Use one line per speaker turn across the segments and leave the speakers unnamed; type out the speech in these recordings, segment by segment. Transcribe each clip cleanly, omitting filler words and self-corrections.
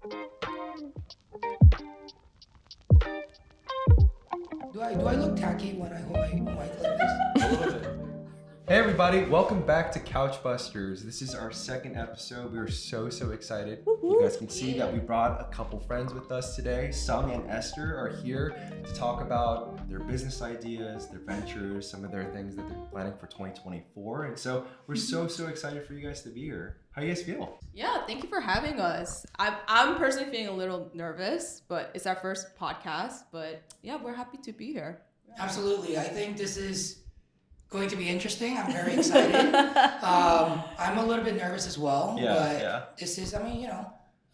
Do I look tacky when I hold my mic like this?
A little bit. Hey everybody, welcome back to Couchbusters. This is our second episode. We are so excited. You guys can see that we brought a couple friends with us today. Sung and Esther are here to talk about their business ideas, their ventures, some of their things that they're planning for 2024. And so we're so excited for you guys to be here. How do you guys feel?
Yeah, thank you for having us. I'm personally feeling a little nervous, but it's our first podcast. But yeah, we're happy to be here.
Absolutely. I think this is going to be interesting. I'm very excited. I'm a little bit nervous as well. But this is,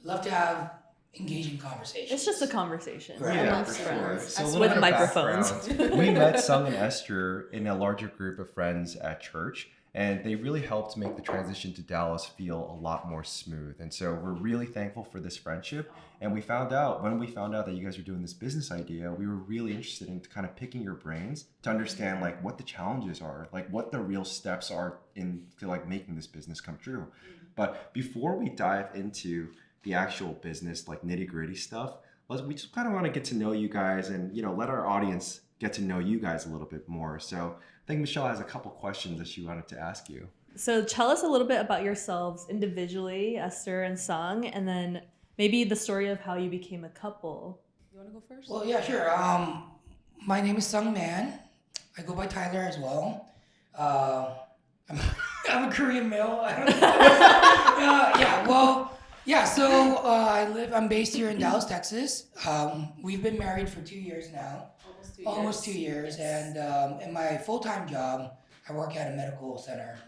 love to have engaging conversations.
It's just a conversation.
Right.
Amongst
for sure.
friends.
So a little
With
bit of
microphones.
background. We met Sung and Esther in a larger group of friends at church, and they really helped make the transition to Dallas feel a lot more smooth. And so we're really thankful for this friendship. And when we found out that you guys were doing this business idea, we were really interested in kind of picking your brains to understand like what the challenges are, like what the real steps are into like making this business come true. But before we dive into the actual business, like nitty gritty stuff, we just kind of want to get to know you guys and, let our audience get to know you guys a little bit more. So I think Michelle has a couple questions that she wanted to ask you.
So tell us a little bit about yourselves individually, Esther and Sung, and then maybe the story of how you became a couple.
You want to go first?
Well, yeah, sure. My name is Sung Man. I go by Tyler as well. I'm a Korean male. I don't know. I'm based here in Dallas, Texas. We've been married for 2 years now. Almost 2 years.
Yes.
And in my full-time job, I work at a medical center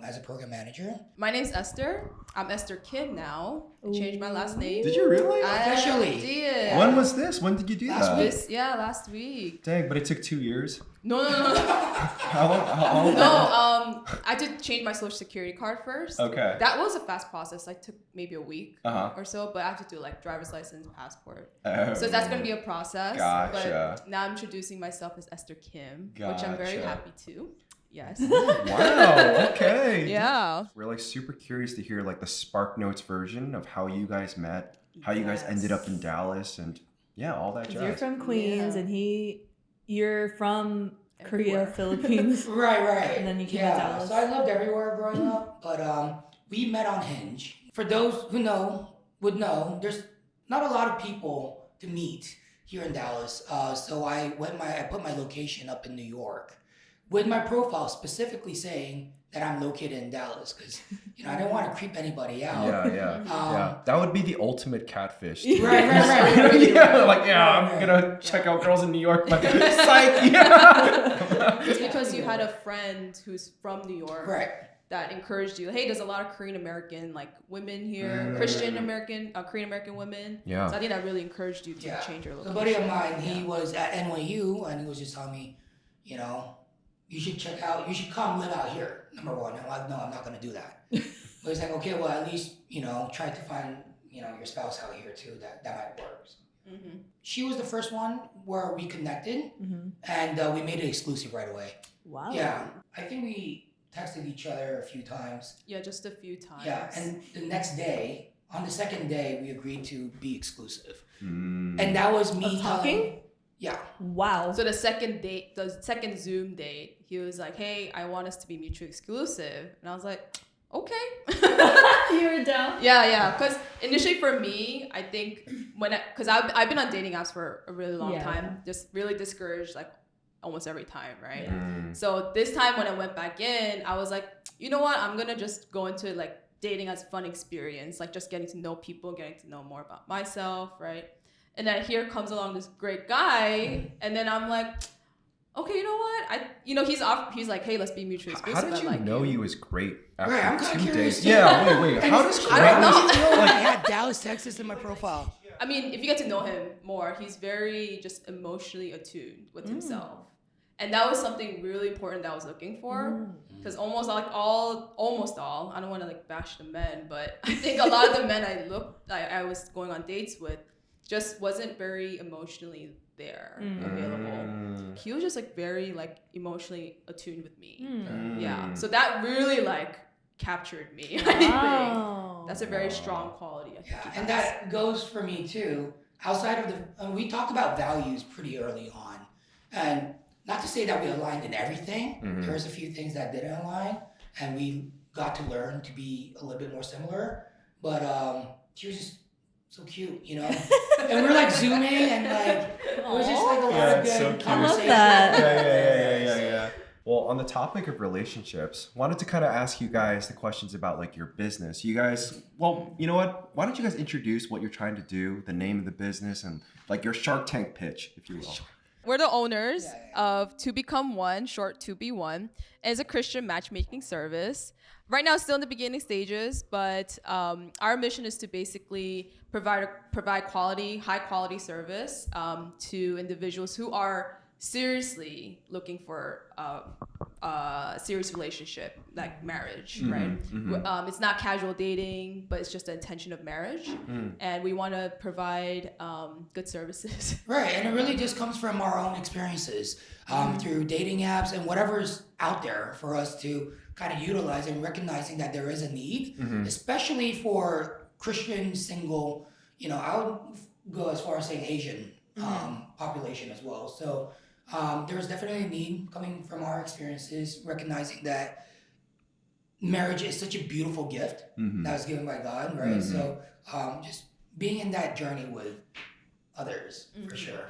as a program manager.
My name's Esther. I'm Esther Kim now. I changed my last name.
Did you really?
Officially.
I did.
When was this? When did you do
Last
that?
week.
Last week.
Dang, but it took 2 years.
No.
How long?
No, I did change my social security card first.
Okay.
That was a fast process. Like took maybe a week
Uh-huh.
or so, but I have to do like driver's license, passport.
Oh.
So that's gonna be a process.
Gotcha.
But now I'm introducing myself as Esther Kim, which I'm very
Gotcha.
happy to. Yes.
Wow. Okay.
Yeah.
We're like super curious to hear like the Spark Notes version of how you guys met, how you guys ended up in Dallas, and all that jazz.
You're from Queens and you're from Korea,
Everywhere.
Philippines.
Right.
And then you came to Dallas.
So I lived everywhere growing up, but we met on Hinge. For those who would know, there's not a lot of people to meet here in Dallas. So I put my location up in New York with my profile specifically saying that I'm located in Dallas because I didn't want to creep anybody out.
Yeah. That would be the ultimate catfish.
Right.
I'm gonna check out girls in New York, but psych. Yeah.
It's because you had a friend who's from New York.
Right.
That encouraged you. Hey, there's a lot of Korean American like women here, Korean American women.
Yeah.
So I think that really encouraged you to change your location.
A buddy of mine, he was at NYU and he was just telling me, you should come live out here, number one. I'm like, no, I'm not gonna do that. But he's like, okay, well at least, try to find, your spouse out here too. That might work.
Mm-hmm.
She was the first one where we connected and we made it exclusive right away.
Wow.
Yeah. I think we texted each other a few times.
Yeah, just a few times.
Yeah, and the next day, on the second day, we agreed to be exclusive.
Mm.
And that was me
talking?
Yeah.
Wow.
So the second Zoom date, he was like, hey, I want us to be mutually exclusive. And I was like, okay.
You were down?
Yeah. Because initially for me, I think because I've been on dating apps for a really long time, just really discouraged like almost every time, right?
Yeah.
So this time when I went back in, I was like, you know what? I'm going to just go into like dating as a fun experience, like just getting to know people, getting to know more about myself, right? And then here comes along this great guy, and then I'm like, okay, you know what? He's like, hey, let's be mutually exclusive.
How did you know he was great after
Right, I'm kinda
2
curious
days?
too.
Yeah, wait. How does
I don't know.
I had Dallas, Texas in my profile.
I mean, if you get to know him more, he's very just emotionally attuned with himself. And that was something really important that I was looking for. Because almost all, I don't want to like bash the men, but I think a lot of the men I was going on dates with just wasn't very emotionally there, available. He was just like very like emotionally attuned with me. Yeah. So that really like captured me. I
Wow.
think that's a very strong quality. I think
Yeah,
he
and
has.
that goes for me too. Outside of we talked about values pretty early on, and not to say that we aligned in everything. There was a few things that didn't align, and we got to learn to be a little bit more similar. But she was just so cute, you know. And we're like zooming, and like it was just like a lot
Yeah,
of
it's
good
so cute.
conversation.
I love that.
Yeah. Well, on the topic of relationships, wanted to kind of ask you guys the questions about like your business. You guys, well, you know what? Why don't you guys introduce what you're trying to do, the name of the business, and like your Shark Tank pitch, if you will.
We're the owners of To Become One, short To Be One. It's a Christian matchmaking service. Right now, it's still in the beginning stages, but our mission is to basically provide quality, high quality service to individuals who are seriously looking for a serious relationship, like marriage, right? It's not casual dating, but it's just the intention of marriage, and we want to provide good services.
Right, and it really just comes from our own experiences through dating apps and whatever's out there for us to kind of utilize, and recognizing that there is a need, especially for Christian single, you know, I would go as far as saying Asian population as well. So there's definitely a need coming from our experiences, recognizing that marriage is such a beautiful gift that was given by God, right? So just being in that journey with others, for sure.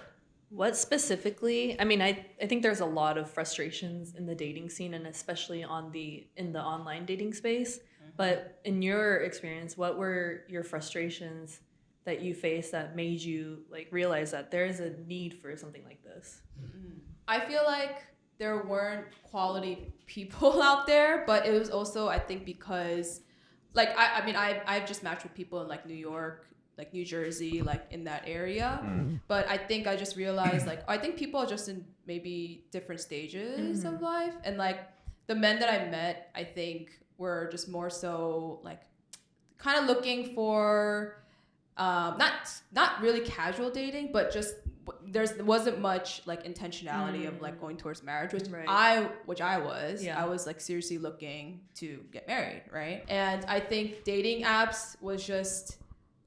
What specifically? I mean, I think there's a lot of frustrations in the dating scene, and especially in the online dating space. But in your experience, what were your frustrations that you faced that made you like realize that there is a need for something like this?
I feel like there weren't quality people out there, but it was also, I think, because like I've just matched with people in like New York, like New Jersey, like in that area. But I think I just realized like I think people are just in maybe different stages of life, and like the men that I met, I think were just more so like kind of looking for not really casual dating, but just there wasn't much like intentionality of like going towards marriage, which I was. I was like seriously looking to get married, right? And I think dating apps was just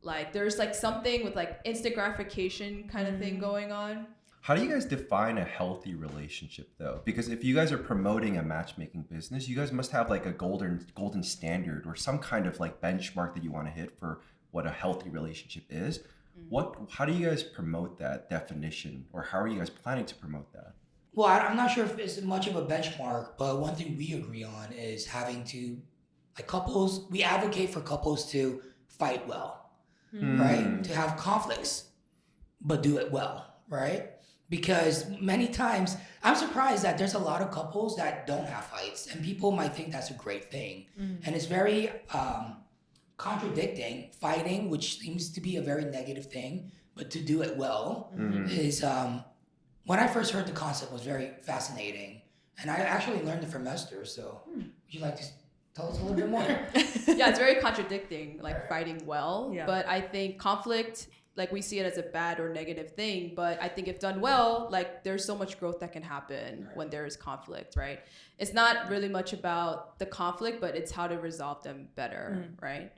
like there's like something with like instant gratification kind of thing going on.
How do you guys define a healthy relationship though? Because if you guys are promoting a matchmaking business, you guys must have like a golden standard or some kind of like benchmark that you want to hit for what a healthy relationship is. How do you guys promote that definition, or how are you guys planning to promote that?
Well, I'm not sure if it's much of a benchmark, but one thing we agree on is having to, like couples, we advocate for couples to fight well, right? To have conflicts, but do it well, right? Because many times, I'm surprised that there's a lot of couples that don't have fights, and people might think that's a great thing. And it's very contradicting, fighting, which seems to be a very negative thing, but to do it well is, when I first heard the concept, was very fascinating. And I actually learned it from Esther, so would you like to tell us a little bit more?
Yeah, it's very contradicting, like fighting well.
Yeah.
But I think conflict, like we see it as a bad or negative thing, but I think if done well, like there's so much growth that can happen when there is conflict, right? It's not really much about the conflict, but it's how to resolve them better, right?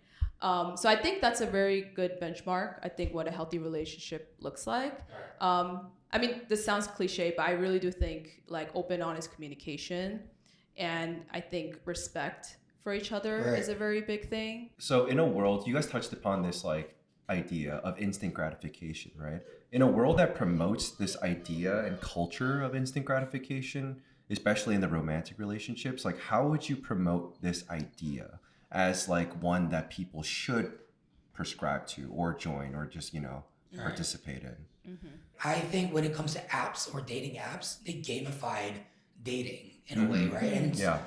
So I think that's a very good benchmark. I think what a healthy relationship looks like. I mean, this sounds cliche, but I really do think like open, honest communication, and I think respect for each other is a very big thing.
So in a world, you guys touched upon this like idea of instant gratification, right? In a world that promotes this idea and culture of instant gratification, especially in the romantic relationships, like how would you promote this idea as like one that people should prescribe to or join or just, you know, participate in?
I think when it comes to apps or dating apps, they gamified dating in a way, right? And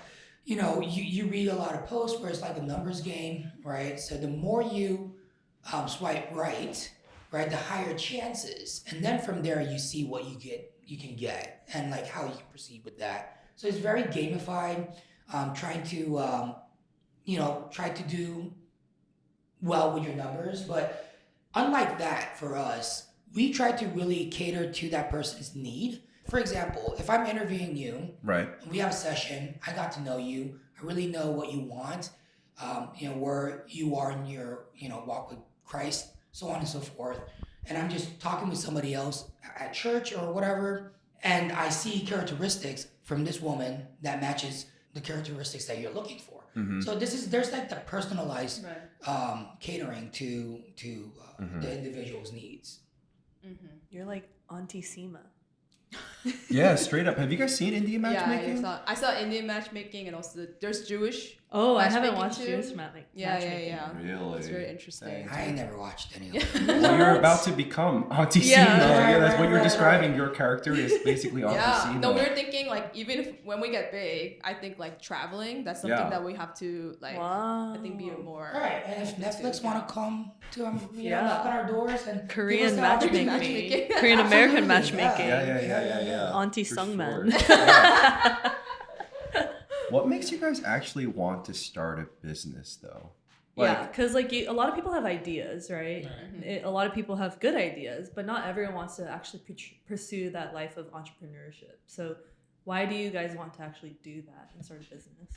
you know, you read a lot of posts where it's like a numbers game, right? So the more you swipe right, the higher chances, and then from there you see what you can get, and like how you can proceed with that. So it's very gamified, trying to try to do well with your numbers. But unlike that, for us, we try to really cater to that person's need. For example, if I'm interviewing you,
right,
and we have a session, I got to know you, I really know what you want. where you are in your, walk with Christ, so on and so forth. And I'm just talking with somebody else at church or whatever, and I see characteristics from this woman that matches the characteristics that you're looking for. So there's like the personalized catering to the individual's needs.
You're like Auntie Sema.
Yeah, straight up. Have you guys seen Indian
Yeah,
matchmaking?
I saw Indian matchmaking, and also there's Jewish.
Oh, I haven't
matchmaking
watched
too.
Jewish matchmaking.
Yeah.
Really?
It's very interesting.
I ain't never watched any of them.
Well, you're about to become Auntie
Yeah.
Sema. Yeah, that's what you're
Right.
describing. Your character is basically Auntie
Yeah,
Sema.
no, we were thinking like even if when we get big, I think like traveling, that's something
Yeah.
that we have to like.
Wow.
I think be more.
All right, and if Netflix want to come to
Yeah.
knock on our doors and
Korean
give us the opportunity-
matchmaking.
Korean American
Absolutely,
matchmaking.
Yeah.
Auntie
For
Sungman.
sure. Yeah. What makes you guys actually want to start a business, though?
Yeah, because like a lot of people have ideas, right?
Right.
A lot of people have good ideas, but not everyone wants to actually pursue that life of entrepreneurship. So why do you guys want to actually do that and start a business?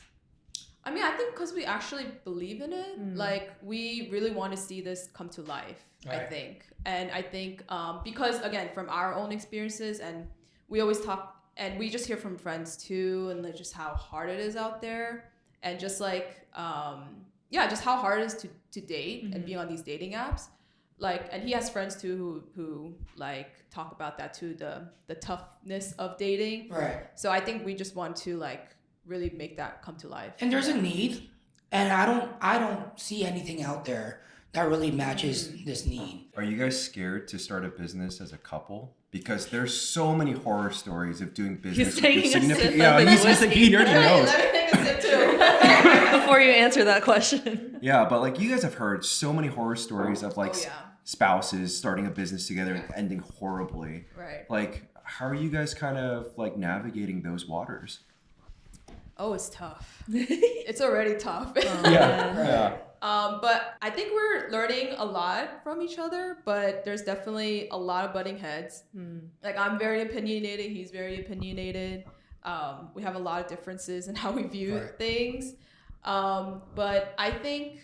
I mean, I think because we actually believe in it. Like, we really want to see this come to life, I
Right.
think. And I think because, again, from our own experiences, and we always talk, and we just hear from friends too, and like just how hard it is out there. And just like, just how hard it is to date and be on these dating apps. Like, and he has friends too who like talk about that too, the toughness of dating.
Right.
So I think we just want to like really make that come to life.
And there's a need, and I don't see anything out there that really matches this need.
Are you guys scared to start a business as a couple? Because there's so many horror stories of doing business.
He's taking a sip
Yeah,
of his
he's just like, he already knows.
Let me take a sip too.
Before you answer that question.
Yeah, but like you guys have heard so many horror stories of like
Oh, yeah.
spouses starting a business together and ending horribly.
Right.
Like, how are you guys kind of like navigating those waters?
Oh, it's tough. It's already tough.
Yeah.
But I think we're learning a lot from each other, but there's definitely a lot of butting heads. Like, I'm very opinionated, he's very opinionated. We have a lot of differences in how we view
Right.
things. But I think,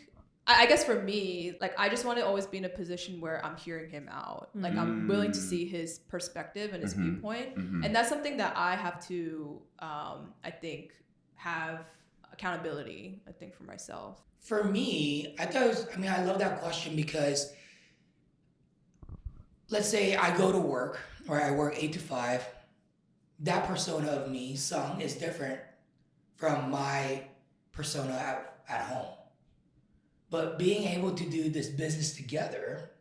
I guess for me, like, I just want to always be in a position where I'm hearing him out. Like, I'm willing to see his perspective and his viewpoint. And that's something that I have to, I think, have accountability, I think, for myself.
For me, I love that question because let's say I go to work or I work 8 to 5. That persona of me, Sung, is different from my persona at home. But being able to do this business together,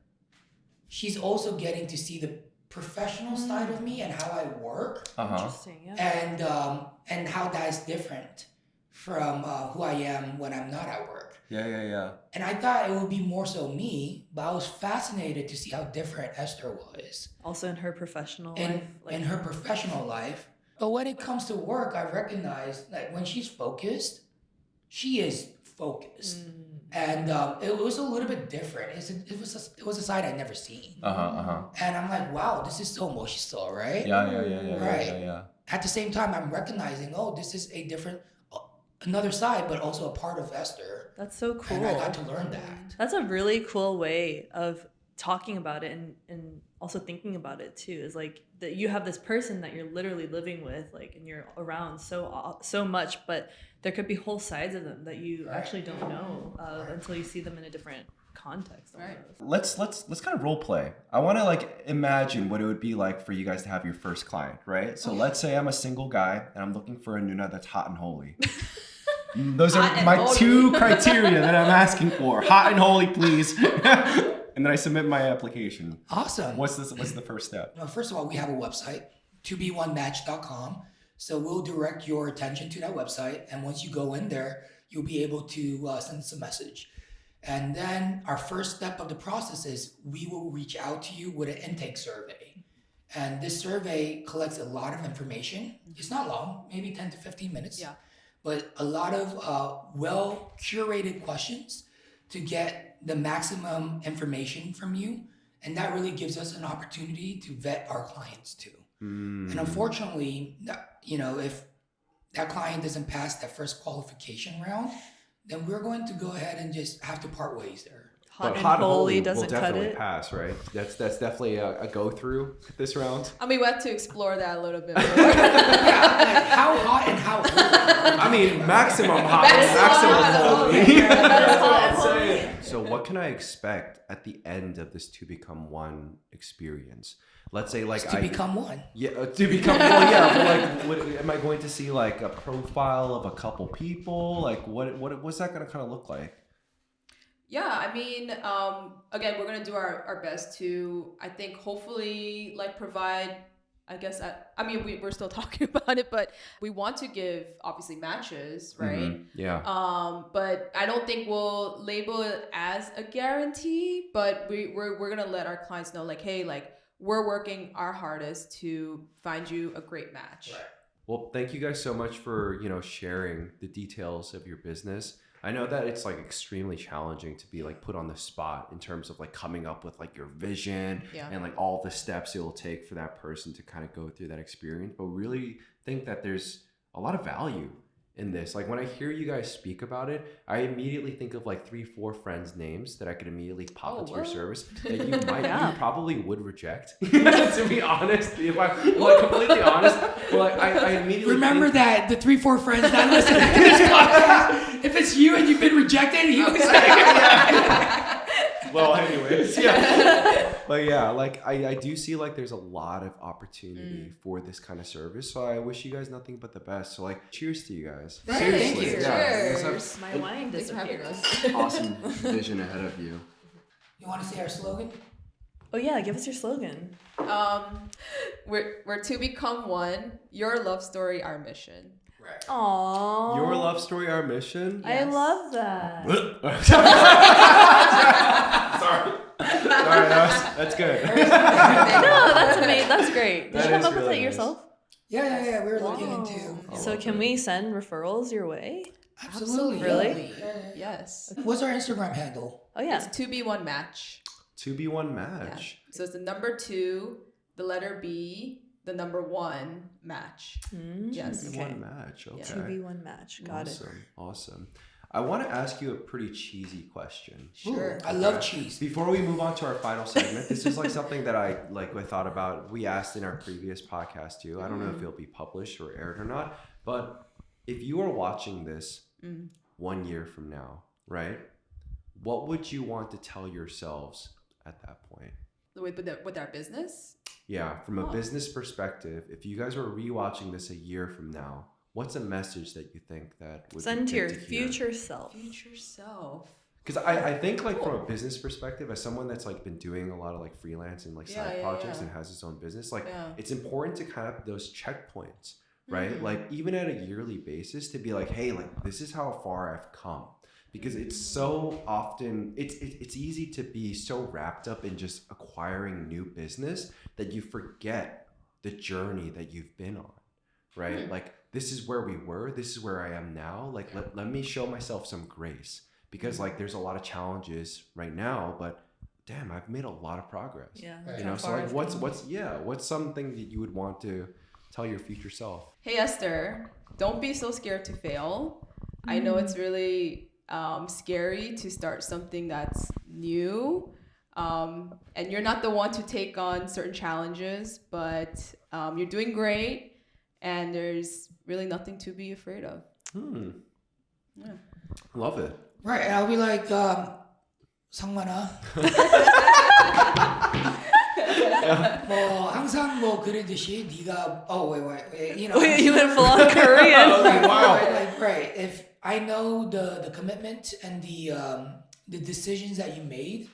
she's also getting to see the professional side of me and how I work,
Interesting, yeah.
and how that is different from who I am when I'm not at work.
Yeah.
And I thought it would be more so me, but I was fascinated to see how different Esther was
Also in her professional life.
in her professional life. But when it comes to work, I recognize that when she's focused, she is focused. And it was a little bit different. It was a side I'd never seen. And I'm like, wow, this is so emotional, right?
Yeah.
At the same time, I'm recognizing, this is a different, another side, but also a part of Esther.
That's so cool.
And I got to learn that.
That's a really cool way of talking about it and also thinking about it too, is like that you have this person that you're literally living with, like, and you're around so much, but there could be whole sides of them that you actually don't know of until you see them in a different context.
Right.
Almost.
Let's kind of role play. I want to like imagine what it would be like for you guys to have your first client, right? So let's say I'm a single guy and I'm looking for a Nuna that's hot and holy. Those
Hot
are
and
my
holy.
2 criteria that I'm asking for. Hot and holy, please. And then I submit my application.
Awesome.
What's the first step?
Well, first of all, we have a website, tobe1match.com. So we'll direct your attention to that website. And once you go in there, you'll be able to send us a message. And then our first step of the process is we will reach out to you with an intake survey. And this survey collects a lot of information. It's not long, maybe 10 to 15 minutes.
Yeah.
But a lot of well-curated questions to get the maximum information from you. And that really gives us an opportunity to vet our clients too. And unfortunately, if that client doesn't pass that first qualification round, then we're going to go ahead and just have to part ways there.
Hot and holy
will
doesn't cut
definitely
it.
pass, right? That's definitely a go through this round.
I mean, we have to explore that a little bit more.
Yeah, like how hot and how cold?
I mean, maximum hot,
Maximum hot.
holy.
Okay.
That's what I'm
Hot
saying.
holy.
So what can I expect at the end of this to become one experience? Let's say like
To become one.
Yeah, to become well, yeah. But like, am I going to see like a profile of a couple people? Like, what's that going to kind of look like?
Yeah, I mean, again, we're gonna do our best to, I think, hopefully, like, provide. I guess we're still talking about it, but we want to give obviously matches, right?
Mm-hmm. Yeah.
But I don't think we'll label it as a guarantee. But we're gonna let our clients know, like, hey, like, we're working our hardest to find you a great match.
Right.
Well, thank you guys so much for sharing the details of your business. I know that it's like extremely challenging to be like put on the spot in terms of like coming up with like your vision and like all the steps it will take for that person to kind of go through that experience. But really think that there's a lot of value in this. Like when I hear you guys speak about it, I immediately think of like 3-4 friends' names that I could immediately pop into your service that you you probably would reject. To be honest, if I'm like completely honest, like I immediately
Remember that the 3-4 friends that listen to this podcast, if it's you and you've been rejected, he was
Well, anyways, yeah. But yeah, like I do see like there's a lot of opportunity for this kind of service. So I wish you guys nothing but the best. So like cheers to you guys.
Thank you.
Yeah, you guys
Cheers.
My wine
Thanks for having
disappeared.
us.
have awesome vision ahead of you.
You want to say our slogan?
Oh yeah, give us your slogan.
We're to become one. Your love story, our mission.
Right.
Aww.
Your love story, our mission.
I love that.
Sorry, that's good.
No, that's amazing. That's great. Did
That
you come
is
up with
really
it
nice.
yourself?
Yeah. We were looking into.
So can we send referrals your way?
Absolutely.
Really?
Yeah.
Yes.
What's our Instagram handle?
Oh yeah.
It's 2B1 match.
2B1
Yeah.
match.
So it's the number 2, the letter B, the number 1 match. Yes.
2B1 match. Okay.
2v1 match. Got it.
Awesome. I want to ask you a pretty cheesy question.
Sure.
Ooh, I love cheese.
Before we move on to our final segment, this is like something that I thought about. We asked in our previous podcast too. I don't know if it'll be published or aired or not, but if you are watching this 1 year from now, right? What would you want to tell yourselves at that point?
With our business?
Yeah, from a business perspective, if you guys were rewatching this a year from now, what's a message that you think that would
Send
be
to your
good hear?
future self.
Future self.
Because I think like from a business perspective, as someone that's like been doing a lot of like freelance and like side projects and has his own business, like it's important to kind of have those checkpoints, right? Like even at a yearly basis to be like, hey, like this is how far I've come. Because it's so often, it's easy to be so wrapped up in just acquiring new business that you forget the journey that you've been on, right? Like this is where we were, this is where I am now. Like let me show myself some grace. Because like there's a lot of challenges right now, but damn, I've made a lot of progress.
Yeah.
Right.
You know, so like what's something that you would want to tell your future self?
Hey Esther, don't be so scared to fail. I know it's really scary to start something that's new. And you're not the one to take on certain challenges, but you're doing great and there's really nothing to be afraid of. Yeah.
Love it.
Right, and I'll be like, 상만아. 뭐 항상 뭐 그러듯이 네가 wait, you know.
You went full on Korean.
Right. If I know the commitment and the decisions that you made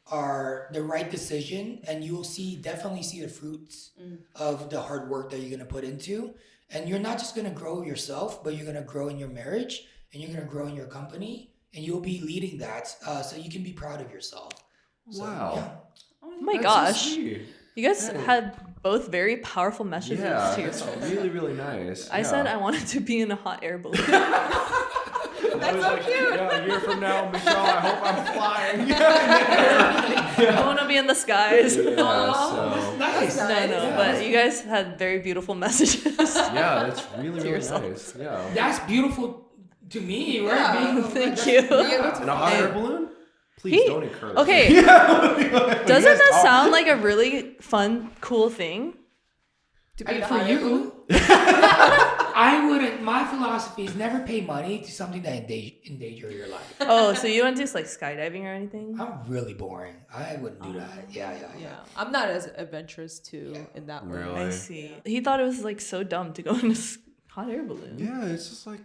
are the right decision, and you will definitely see the fruits of the hard work that you're gonna put into, and you're not just gonna grow yourself, but you're gonna grow in your marriage, and you're gonna grow in your company. And you'll be leading that, so you can be proud of yourself. So,
Wow.
Yeah.
Oh my
That's
gosh.
so sweet.
You guys had both very powerful messages to
It's
yourselves.
really, really nice.
I said I wanted to be in a hot air balloon.
That's so cute. Yeah, a year from now, Michelle, I hope I'm flying.
I want to be in the skies.
Nice.
No, but you guys had very beautiful messages.
Yeah, that's really, really
yourself.
nice. Yeah.
That's beautiful To me, we're
Yeah.
being
Thank you.
Yeah.
And a hot air balloon? Please don't encourage.
Okay.
me.
Doesn't that sound like a really fun, cool thing?
To
I
be
mean,
the
for
hot air balloon?
you, I wouldn't. My philosophy is never pay money to something that endanger your life.
Oh, so you wouldn't do like skydiving or anything?
I'm really boring. I wouldn't do that. Yeah.
Yeah, I'm not as adventurous too in that way.
Really?
I see. He thought it was like so dumb to go in a hot air balloon.
Yeah, it's just like,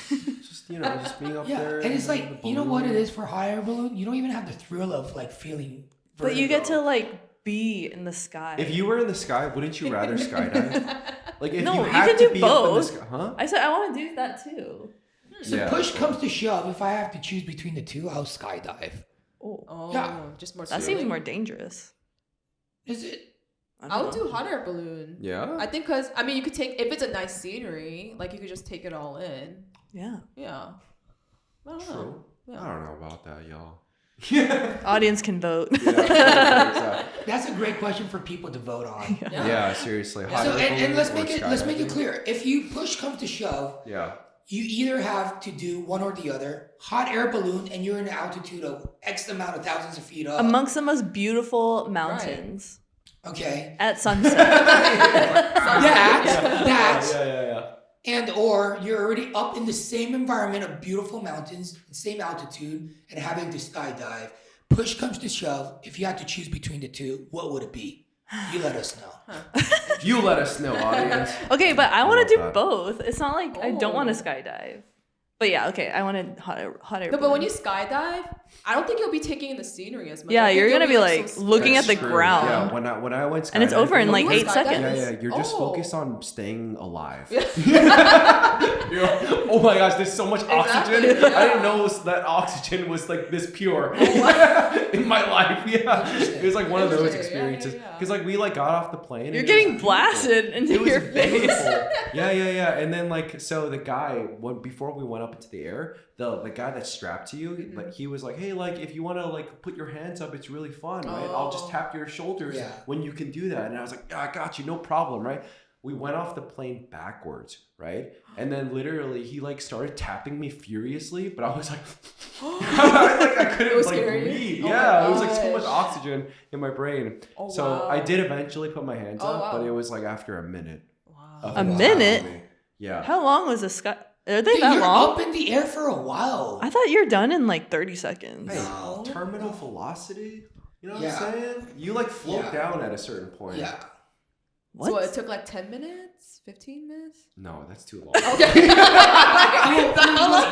just being up
Yeah,
there.
and it's
the
like, you know what it
balloon.
is for hot air balloon? You don't even have the thrill of like feeling.
But you get to
vertigo.
like be in the sky.
If you were in the sky, wouldn't you rather skydive? Like if
No,
you
you
had
can
to
do
be up in the
both.
sky, huh?
I said I want to do that too.
So
Yeah.
push comes to shove. If I have to choose between the two, I'll skydive.
Oh,
Oh,
Yeah.
just more.
that
thrilling.
seems more dangerous.
Is it?
I would do hot air balloon.
Yeah.
I think because you could take if it's a nice scenery, like you could just take it all in.
Yeah.
Yeah. I don't know.
True.
Yeah.
I don't know about that, y'all.
Audience can vote.
Yeah,
That's a great question for people to vote on.
yeah, seriously. Hot
So
air
and
balloon
let's
or
make it
skydiving?
clear. If you push comes to shove,
Yeah.
you either have to do one or the other. Hot air balloon, and you're in an altitude of X amount of thousands of feet up.
Amongst the most beautiful mountains
Okay.
at sunset.
That.
Yeah.
And or you're already up in the same environment of beautiful mountains, same altitude, and having to skydive. Push comes to shove. If you had to choose between the two, what would it be? You let us know.
You let us know, audience.
Okay, but I want
love
to do
that.
both. It's not like I don't want to
Oh.
skydive. But yeah, okay, I wanted hot air
No, but when
balloon.
you skydive, I don't think you'll be taking in the scenery as much.
Yeah,
I think
you're
you'll
gonna be like
so
looking
That's
at the
true.
ground.
Yeah, when I went skydiving,
And it's over in like
You were
8
skydiving?
seconds.
Yeah, you're just
Oh.
focused on staying alive.
Yeah.
Oh my gosh, there's so much oxygen.
Exactly,
I didn't
yeah.
know that oxygen was like this pure
Oh,
in my life. Yeah, it was like one of those
Interesting. Yeah,
experiences.
yeah.
Because like we like got off the plane.
You're
and
getting
it was beautiful.
blasted into
It was
your face.
beautiful. Yeah. And then like so the guy before we went up into the air, the guy that's strapped to you, like he was like, hey, like if you want to like put your hands up, it's really fun, right? I'll just
Oh.
tap your shoulders
Yeah.
when you can do that. And I was like, yeah, I got you, no problem, right? We went off the plane backwards, right? And then literally he like started tapping me furiously, but I was like, I couldn't
It was
like
scary?
breathe.
Oh my
Yeah, it was like so much
gosh.
oxygen in my brain.
Oh,
So
wow.
I did eventually put my hands
Oh,
up, but
wow.
it was like after a minute.
Wow.
of
A
it
minute?
tapping me. Yeah.
How long was the sky? Are they
Dude,
that
you're
long?
up in the air for a while.
I thought you're done in like 30 seconds.
Hey,
No.
terminal velocity. You know what
Yeah.
I'm saying? You like float
Yeah.
down at a certain point.
Yeah.
What?
So it took like 10 minutes, 15 minutes.
No, that's too long.
Okay.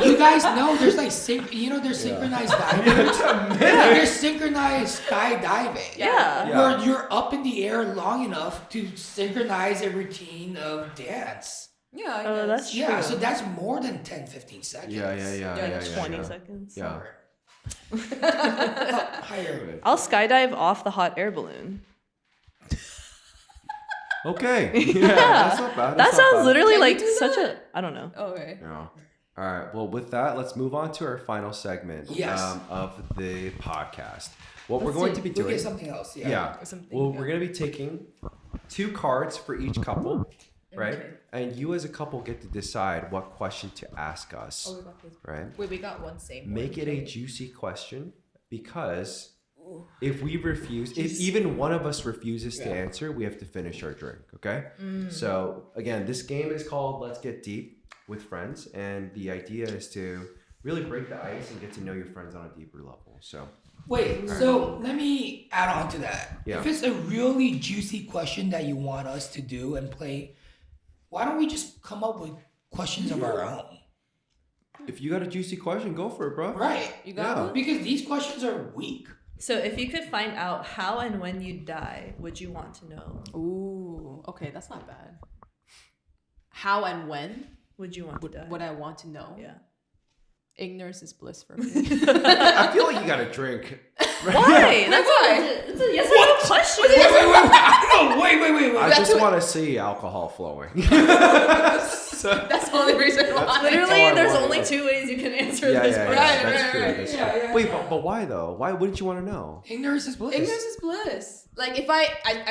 You guys know there's like there's synchronized diving.
It's a minute.
There's synchronized skydiving.
Yeah.
Yeah.
Where you're up in the air long enough to synchronize a routine of dance.
Yeah. I
Oh,
guess.
that's
Yeah,
true.
so that's more than 10, 15 seconds.
Yeah.
Yeah,
20 seconds.
Yeah.
Higher.
I'll skydive off the hot air balloon.
Okay. Yeah, that's not bad.
That
That's not
sounds
bad.
literally
Can you
like
do
such
that?
a. I don't know.
Okay.
Yeah. All right. Well, with that, let's move on to our final segment
Yes.
of the podcast. What we're
Let's
going
see.
to be
Look
doing.
at something else.
Yeah.
Something,
Well,
yeah.
we're going to be taking 2 cards for each couple, right?
Okay.
And you as a couple get to decide what question to ask us,
Oh, we got this.
right?
Wait, we got one same.
Make
one.
it a juicy question because if we refuse, if even one of us refuses to
Yeah.
answer, we have to finish our drink, okay? So again, this game is called Let's Get Deep with Friends, and the idea is to really break the ice and get to know your friends on a deeper level. So
Wait, so let me add on to that.
Yeah.
If it's a really juicy question that you want us to do and play, why don't we just come up with questions of our own?
if you got a juicy question, go for it, bro.
Right.
You got
Yeah.
one?
Because these questions are weak.
So if you could find out how and when you die, would you want to know?
Ooh. Okay, that's not bad. How and when
Would you want to die?
would I want to know?
Yeah.
Ignorance is bliss for me.
I feel like you got to drink.
Why? That's
Why?
It's a yes or no question.
Wait.
I
That's
just
what-
want to see alcohol flowing.
That's the only reason why.
Literally,
all I
there's
wanted.
only 2 ways you can answer
Yeah,
this
yeah,
question.
yeah.
Right,
That's
right,
true.
right.
That's
Yeah,
true.
yeah,
Wait,
yeah.
but why though? Why wouldn't you want to know?
Ignorance is bliss.
Ignorance is bliss. Like if I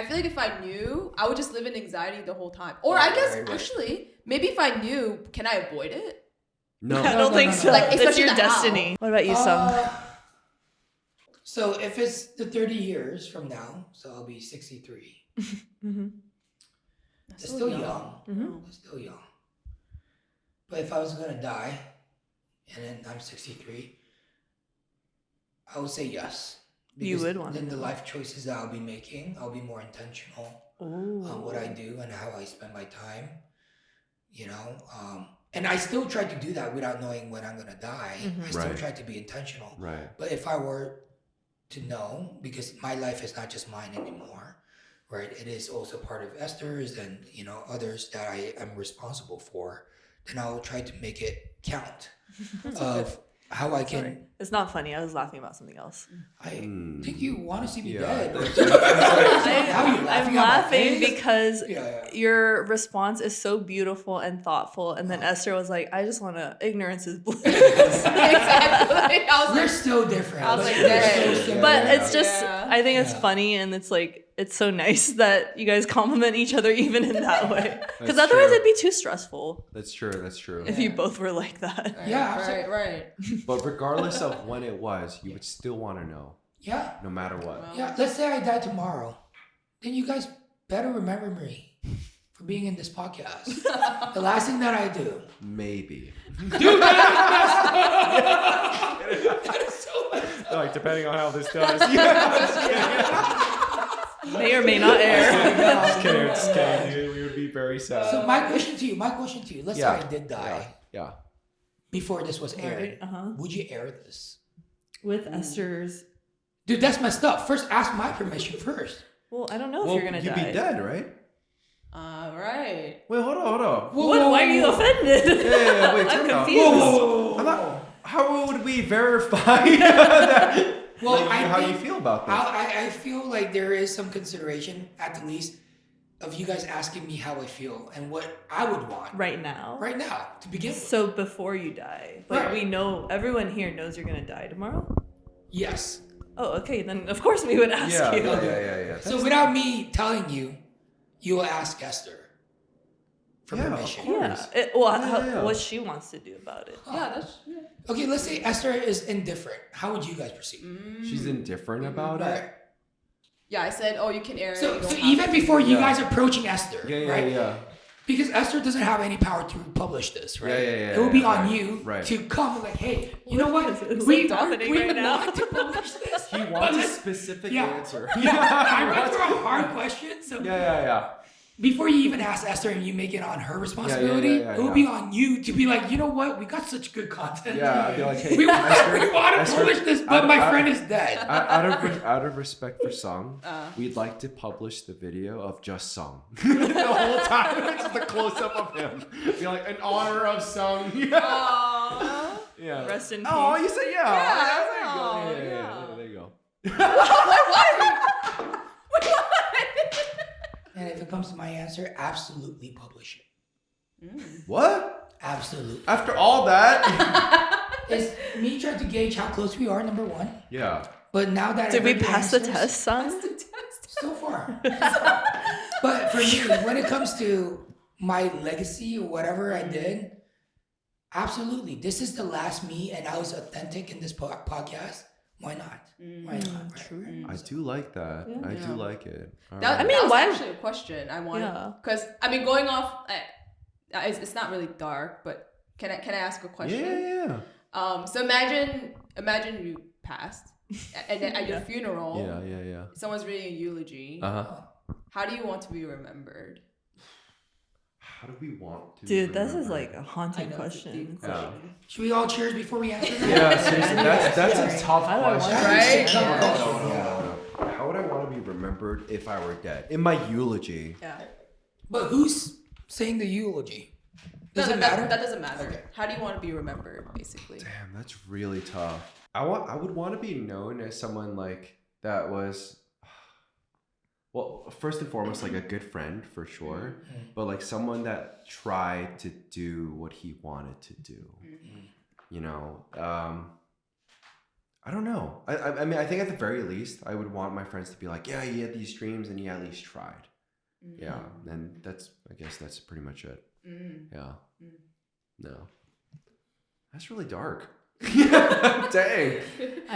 feel like if I knew, I would just live in anxiety the whole time. Or I guess
Right.
actually, maybe if I knew, can I avoid it?
No.
I don't think so.
Like,
It's
especially
your
the how.
destiny. What about you, Sung?
So if it's the 30 years from now, so I'll be 63.
Mm-hmm.
That's still young.
Mhm.
That's still young. But if I was gonna die, and then I'm 63, I would say yes.
You
Because
would want
then
to
the
know.
life choices that I'll be making, I'll be more intentional on what I do and how I spend my time. You know, and I still try to do that without knowing when I'm gonna die.
Mhm.
I still
Right.
try to be intentional.
Right.
But if I were to know, because my life is not just mine anymore, right? It is also part of Esther's and others that I am responsible for. Then I'll try to make it count of how I can.
Sorry. It's not funny. I was laughing about something else.
I think you want to see me
Yeah.
dead.
I'm
How you laughing at my
laughing
face?
because
Yeah.
your response is so beautiful and thoughtful. And then Esther was like, I just want to, ignorance is bliss.
Exactly. I was
We're
like,
still different.
I was like,
We're
dang.
so similar.
But it's just,
Yeah.
I think it's
Yeah.
funny and it's like, it's so nice that you guys compliment each other even in that way. Because
That's
otherwise
true.
it'd be too stressful
That's true. That's true.
if you both were like that.
Yeah,
right, right.
But regardless of when it was, you would still want to know,
Yeah.
no matter what.
Well,
Yeah, let's say I die tomorrow. Then you guys better remember me for being in this podcast. The last thing that I do.
Maybe.
Dude, that is so messed up.
Like, depending on how this does.
May or may not air.
Just kidding, dude. We would be very sad.
So my question to you, let's
Yeah.
say I did die
Yeah.
before this was aired.
Right, uh-huh.
Would you air this?
With Esther's.
Dude, that's messed up. First, ask my permission first.
Well, I don't know
Well,
if you're going to
you'd
die.
be dead, right?
Right.
Wait, hold on.
What? Why are you offended?
Yeah, wait,
I'm
time out.
confused.
I'm not, how would we verify that?
Well,
Like,
I
how do you
think-
feel about this?
I feel like there is some consideration, at the least, of you guys asking me how I feel and what I would want
Right now.
right now to begin with.
So before you die. Like
Right.
we know, everyone here knows you're going to die tomorrow?
Yes.
Oh, okay. Then of course we would ask
Yeah,
you.
yeah.
So without me telling you, you will ask Esther for
Yeah, of
permission.
course.
Yeah.
Yeah.
What she wants to do about it.
Yeah, that's. Yeah.
Okay, let's say Esther is indifferent. How would you guys proceed?
She's indifferent about
Right.
it.
Yeah, I said, oh, you can air it.
So,
you don't
so
have
even
to.
before you
Yeah.
guys approaching Esther, right?
Yeah.
Because Esther doesn't have any power to publish this, right?
Yeah,
It will be on
right,
you
right.
to come like, hey, you know what?
It's
We
like happening
we
right
would
now.
want to publish this.
He
but
wants a
let's-
specific
yeah.
answer.
I went through a hard question, so
Yeah.
before you even ask Esther and you make it on her responsibility,
yeah,
it will
yeah.
be on you to be like, you know what? We got such good content.
Yeah, I'd be like, hey,
we want to
Esther,
publish this, but my friend is dead.
out of respect for Sung, we'd like to publish the video of just Sung. The whole time, it's just a close up of him. Be like, in honor of Sung.
Aww.
Yeah.
Rest in
Oh,
peace.
you said yeah.
Yeah,
There you go.
no,
Yeah, there you go.
And if it comes to my answer, absolutely publish it.
What?
Absolutely.
After all that?
It's me trying to gauge how close we are, number one.
Yeah.
But now that
Did
I
we
heard your
pass the
answers,
test, son?
So far. But for me, when it comes to my legacy or whatever I did, absolutely. This is the last me and I was authentic in this podcast. Why not? Why not?
True.
I do like that.
Yeah.
I do like it. All
That,
right.
I mean,
that was
why-
actually a question I wanted.
Yeah.
Because, I mean, going off, it's not really dark, but can I ask a question?
Yeah.
So imagine you passed, and then at your
Yeah.
funeral,
Yeah.
someone's reading a eulogy.
Uh-huh.
How do you want to be remembered?
How do we want to
Dude, this is
remember?
like a haunting
I know, it's a
question.
deep
Yeah.
question.
Should we all cheers before we answer that?
Yeah, seriously, that's
Sorry.
a tough
How do I want
question.
to
Right?
Tough
No,
question.
no. How would I want to be remembered if I were dead? In my eulogy.
Yeah.
But who's saying the eulogy? Does it matter?
That doesn't matter.
Okay.
How do you want to be remembered, basically?
Damn, that's really tough. I would want to be known as someone like that was, well, first and foremost, like a good friend for sure, but like someone that tried to do what he wanted to do. You know, I don't know. I mean, I think at the very least, I would want my friends to be like, yeah, he had these dreams and he at least tried. Yeah, and I guess that's pretty much it. Yeah. No. That's really dark. Dang.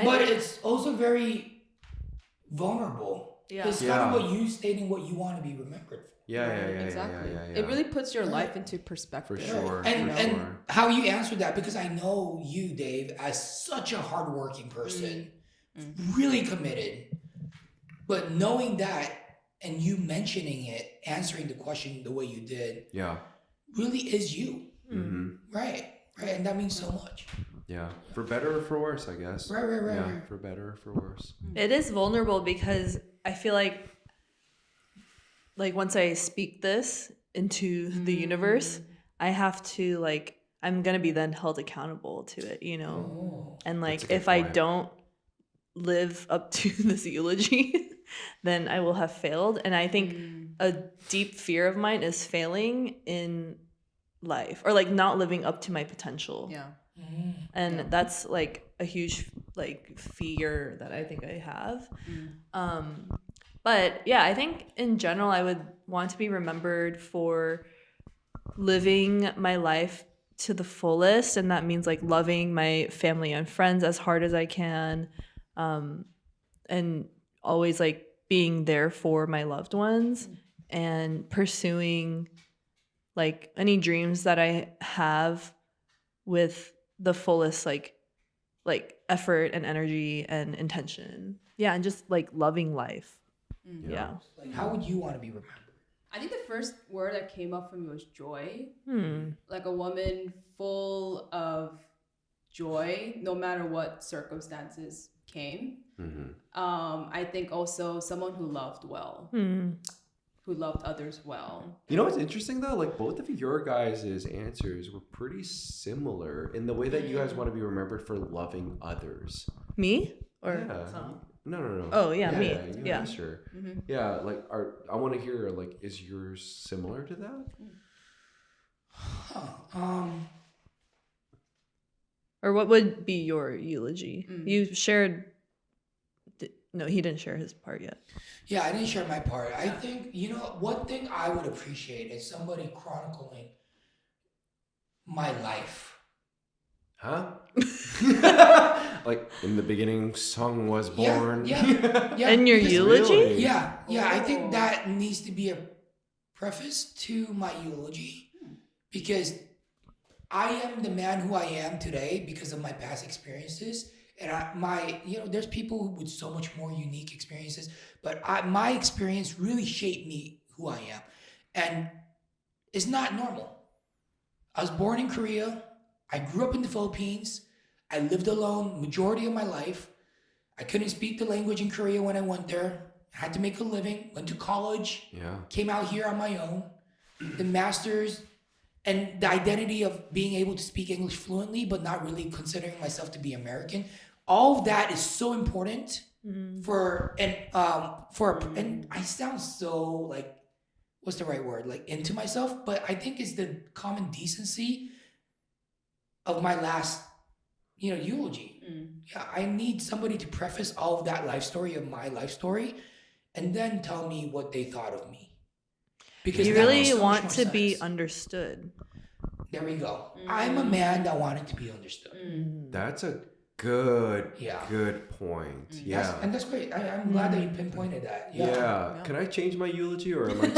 But it's also very vulnerable.
Yeah.
It's kind of what you stating what you want to be remembered for.
Yeah.
Exactly.
Yeah.
It really puts your
Right.
life into perspective.
For sure.
And how you answered that, because I know you, Dave, as such a hardworking person, really committed. But knowing that and you mentioning it, answering the question the way you did,
Yeah.
really is you.
Mm-hmm.
Right. And that means so much.
Yeah. For better or for worse, I guess.
Right.
Yeah. For better or for worse.
It is vulnerable because I feel like once I speak this into the universe, I have to I'm gonna be then held accountable to it, you know.
Oh.
And
That's a good
if I
point.
don't live up to this eulogy, then I will have failed. And I think a deep fear of mine is failing in life, or not living up to my potential.
Yeah.
And that's a huge fear that I think I have. But yeah, I think in general I would want to be remembered for living my life to the fullest, and that means loving my family and friends as hard as I can, and always being there for my loved ones, and pursuing any dreams that I have with the fullest effort and energy and intention. Yeah, and just loving life. Yeah.
How would you want to be remembered?
I think the first word that came up for me was joy.
Hmm.
Like a woman full of joy, no matter what circumstances came.
Mm-hmm.
I think also someone who loved well,
Hmm.
who loved others well.
You know what's interesting though? Both of your guys' answers were pretty similar in the way that you guys want to be remembered for loving others.
Me? Or
Yeah.
Sung?
No.
Oh, yeah, me.
You and
Yeah.
Esther. Yeah, I want to hear is yours similar to that?
Or what would be your eulogy? You shared. No, he didn't share his part yet.
Yeah, I didn't share my part. I think, one thing I would appreciate is somebody chronicling my life.
Huh? In the beginning, Sung was born.
Yeah.
And your
because-
eulogy?
Really?
Yeah. I think that needs to be a preface to my eulogy, because I am the man who I am today because of my past experiences. And there's people with so much more unique experiences, but my experience really shaped me who I am. And it's not normal. I was born in Korea. I grew up in the Philippines. I lived alone majority of my life. I couldn't speak the language in Korea when I went there. I had to make a living, went to college, came out here on my own, the master's, and the identity of being able to speak English fluently, but not really considering myself to be American. All of that is so important and I sound so what's the right word? Into myself, but I think it's the common decency of my last, eulogy. Yeah, I need somebody to preface all of that life story of my life story, and then tell me what they thought of me. Because
You
that
really
makes so much
want
more
to be
sense.
understood.
There we go. I'm a man that wanted to be understood.
That's a good point. Yeah.
And that's great. I'm glad that you pinpointed that.
Yeah. Can I change my eulogy, or am I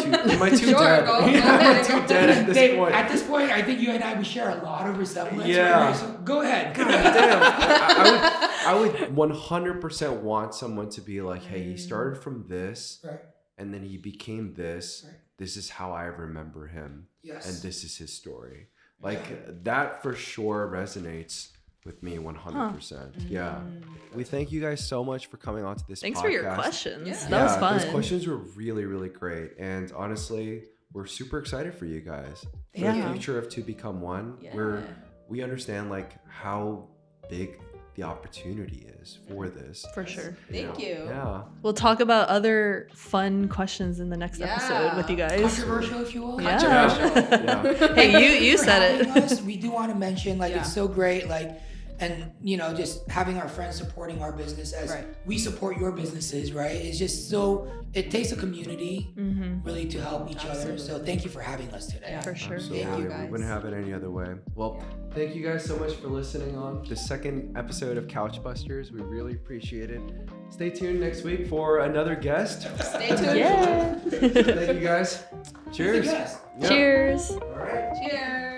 too
Sure,
dead?
go
Am I
ahead.
too dead at this
Dave,
point?
at this point, I think you and I, we share a lot of resemblance.
Yeah.
Right here, so go ahead.
God damn. I would 100% want someone to be like, hey, he started from this,
Right.
and then he became this.
Right.
This is how I remember him.
Yes.
And this is his story. That for sure resonates with me 100%. Yeah. We thank you guys so much for coming on to this
Thanks
podcast.
for your questions.
Yeah.
That was fun.
Those questions were really, really great. And honestly, we're super excited for you guys. For
Yeah.
the future of To Become One.
Yeah.
We understand how big the opportunity is for this.
For sure.
Thank you.
Yeah.
We'll talk about other fun questions in the next episode with you guys.
Controversial, if you will.
Yeah.
Yeah.
Hey, you
For
said
having
it.
us, we do want to mention,
Yeah.
it's so great. and just having our friends supporting our business as
Right.
we support your businesses, right? It's just so it takes a community really to help each other. So thank you for having us today.
Yeah.
For sure.
Absolutely.
Thank you,
We
guys.
wouldn't have it any other way. Well, thank you guys so much for listening on the second episode of Couchbusters. We really appreciate it. Stay tuned next week for another guest.
Stay tuned.
Yeah.
Thank you guys. Cheers.
Yes.
Yeah.
Cheers.
All right.
Cheers.